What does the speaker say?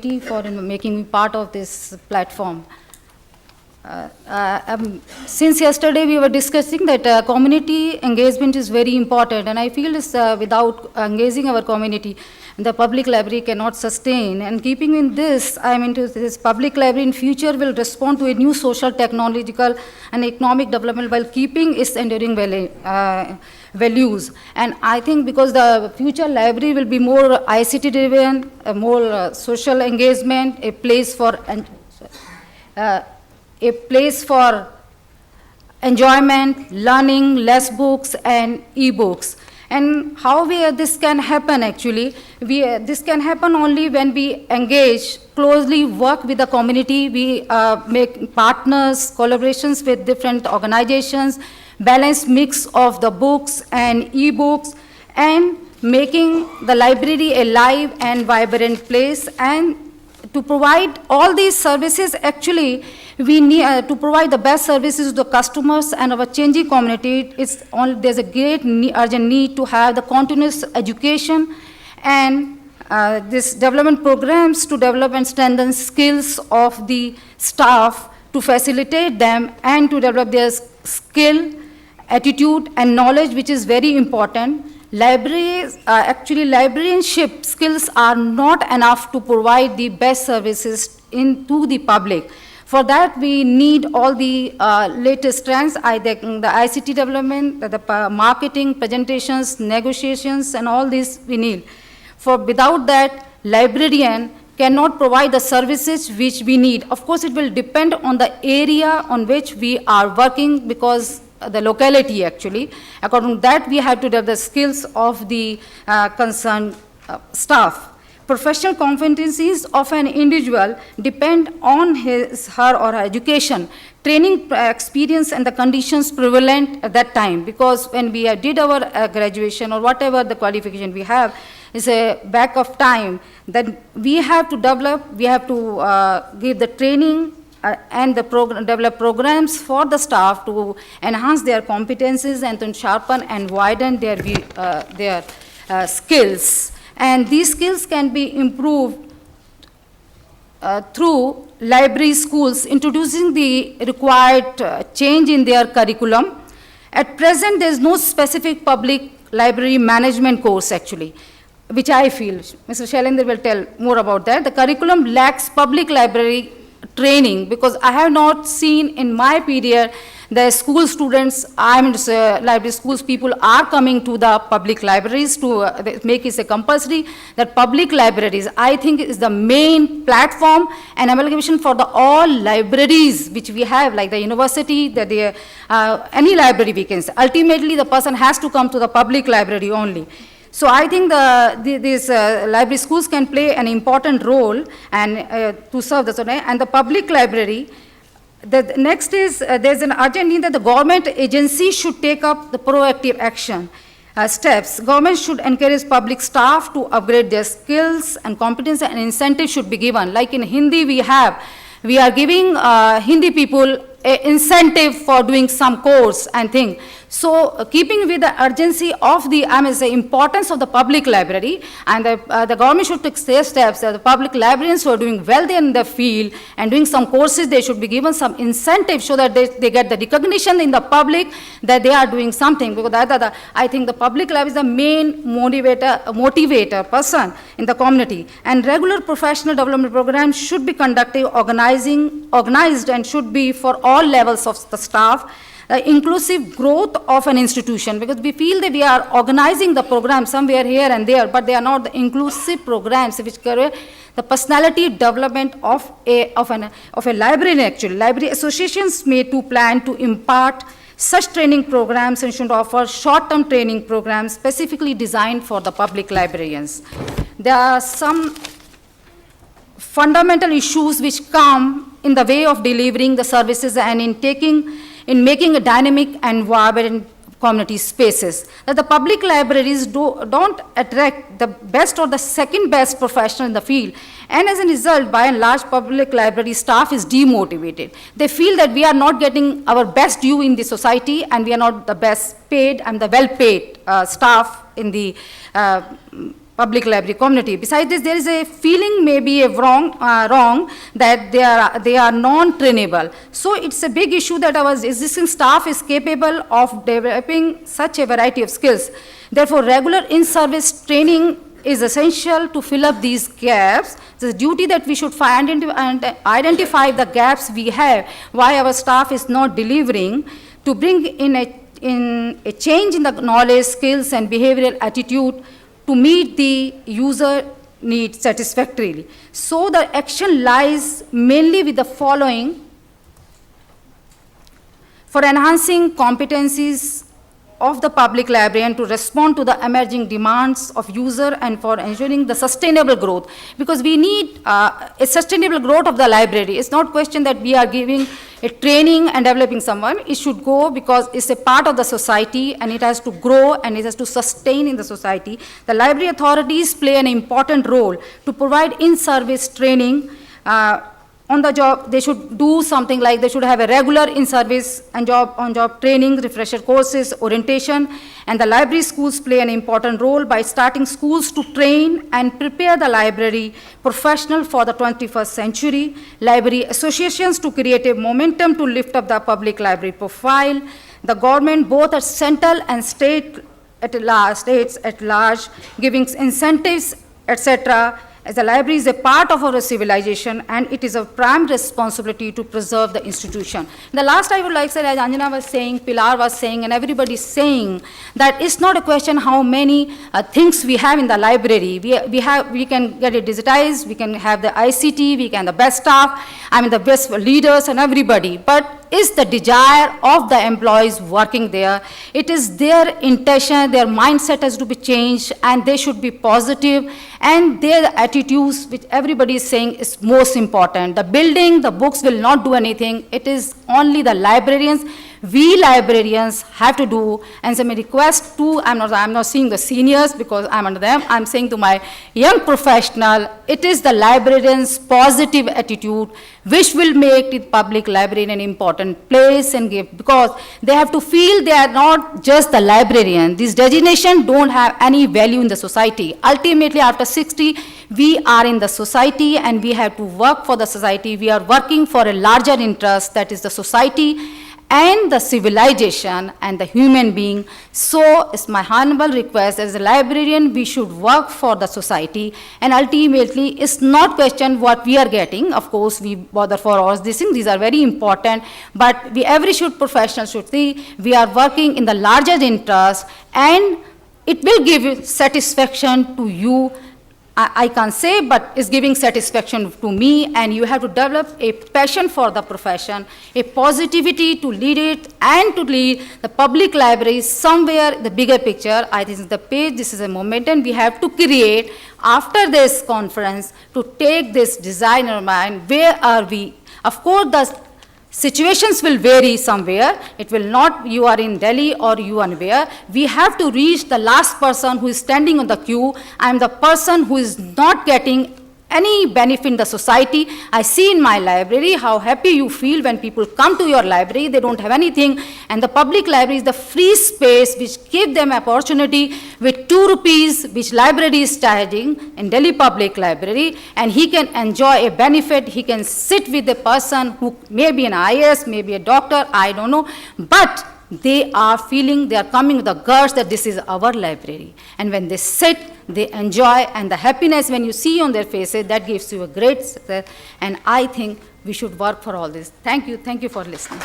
for making me part of this platform. Since yesterday we were discussing that community engagement is very important, and I feel this, without engaging our community, the public library cannot sustain. And keeping in this, I mean, this public library in future will respond to a new social, technological, and economic development while keeping its enduring values. And I think because the future library will be more ICT driven, more social engagement, a place for enjoyment, learning, less books, and e-books. And how this can happen actually? This can happen only when we engage, closely work with the community, we make partners, collaborations with different organizations, balanced mix of the books and e-books, and making the library a live and vibrant place. And to provide all these services, actually, we need to provide the best services to the customers and our changing community. There's a great urgent need to have the continuous education and this development programs to develop and strengthen skills of the staff to facilitate them and to develop their skill, attitude, and knowledge, which is very important. Actually, librarianship skills are not enough to provide the best services to the public. For that, we need all the latest trends, the ICT development, the marketing, presentations, negotiations, and all this we need. For without that, librarian cannot provide the services which we need. Of course, it will depend on the area on which we are working, because the locality actually. According to that, we have to develop the skills of the concerned staff. Professional competencies of an individual depend on her or her education, training experience, and the conditions prevalent at that time. Because when we did our graduation or whatever the qualification we have, is a back of time that we have to develop, we have to give the training and develop programs for the staff to enhance their competencies and to sharpen and widen their skills. And these skills can be improved through library schools, introducing the required change in their curriculum. At present, there is no specific public library management course actually, which I feel, Mr. Shailendra will tell more about that. The curriculum lacks public library training, because I have not seen in my period the school students, library schools people are coming to the public libraries to make it a compulsory that public libraries, I think, is the main platform and amalgamation for the all libraries which we have, like the university, any library we can say. Ultimately, the person has to come to the public library only. So I think these library schools can play an important role and to serve the student. And the public library, the next is there's an urgent need that the government agency should take up the proactive action steps. Government should encourage public staff to upgrade their skills and competence, and incentives should be given. Like in Hindi we are giving Hindi people an incentive for doing some course and thing. So keeping with the urgency of the importance of the public library, and the government should take steps that the public librarians who are doing well in the field and doing some courses, they should be given some incentive so that they get the recognition in the public that they are doing something. Because I think the public library is the main motivator person in the community. And regular professional development programs should be conducted, organized, and should be for all levels of the staff. Inclusive growth of an institution, because we feel that we are organizing the program somewhere here and there, but they are not the inclusive programs which carry the personality development of a librarian actually. Library associations may to plan to impart such training programs and should offer short-term training programs specifically designed for the public librarians. There are some fundamental issues which come in the way of delivering the services and in making a dynamic and vibrant community spaces. That the public libraries don't attract the best or the second best professional in the field. And as a result, by and large, public library staff is demotivated. They feel that we are not getting our best due in the society and we are not the best paid and the well-paid staff in the public library community. Besides this, there is a feeling maybe wrong that they are non-trainable. So it's a big issue that our existing staff is capable of developing such a variety of skills. Therefore, regular in-service training is essential to fill up these gaps. It's a duty that we should find and identify the gaps we have, why our staff is not delivering, to bring in a change in the knowledge, skills, and behavioral attitude to meet the user needs satisfactorily. So the action lies mainly with the following: for enhancing competencies of the public librarian to respond to the emerging demands of user and for ensuring the sustainable growth. Because we need a sustainable growth of the library. It's not question that we are giving a training and developing someone. It should go because it's a part of the society and it has to grow and it has to sustain in the society. The library authorities play an important role to provide in-service training on the job. They should do something like they should have a regular in-service and on-job training, refresher courses, orientation, and the library schools play an important role by starting schools to train and prepare the library professional for the 21st century, library associations to create a momentum to lift up the public library profile, the government both at central and states at large, giving incentives, etc., as the library is a part of our civilization and it is a prime responsibility to preserve the institution. The last I would like to say, as Anjana was saying, Pilar was saying, and everybody is saying, that it's not a question how many things we have in the library. We can get it digitized, we can have the ICT, we can have the best staff, the best leaders and everybody. But is the desire of the employees working there. It is their intention, their mindset has to be changed, and they should be positive, and their attitudes, which everybody is saying is most important. The building, the books will not do anything. It is only the librarians. We librarians have to do, and so my request to, I'm not seeing the seniors because I'm under them, I'm saying to my young professional, it is the librarians' positive attitude which will make the public library an important place and give, because they have to feel they are not just the librarian. These designations don't have any value in the society. Ultimately, after 60, we are in the society and we have to work for the society. We are working for a larger interest, that is the society and the civilization and the human being. So it's my humble request, as a librarian, we should work for the society, and ultimately it's not question what we are getting. Of course, we bother for all these things, these are very important, but every professional should see we are working in the larger interest, and it will give satisfaction to you. I can't say, but it's giving satisfaction to me, and you have to develop a passion for the profession, a positivity to lead it, and to lead the public library somewhere, the bigger picture. I think the page, this is a momentum we have to create after this conference to take this design in mind. Where are we? Of course, the situations will vary somewhere. It will not, you are in Delhi or you are where. We have to reach the last person who is standing on the queue. I am the person who is not getting any benefit in the society. I see in my library how happy you feel when people come to your library. They don't have anything. And the public library is the free space which gives them opportunity with 2 rupees, which library is charging in Delhi Public Library. And he can enjoy a benefit. He can sit with a person who may be an IAS, maybe a doctor, I don't know. But they are feeling, they are coming with the guts that this is our library. And when they sit, they enjoy, and the happiness when you see on their faces, that gives you a great success. And I think we should work for all this. Thank you for listening.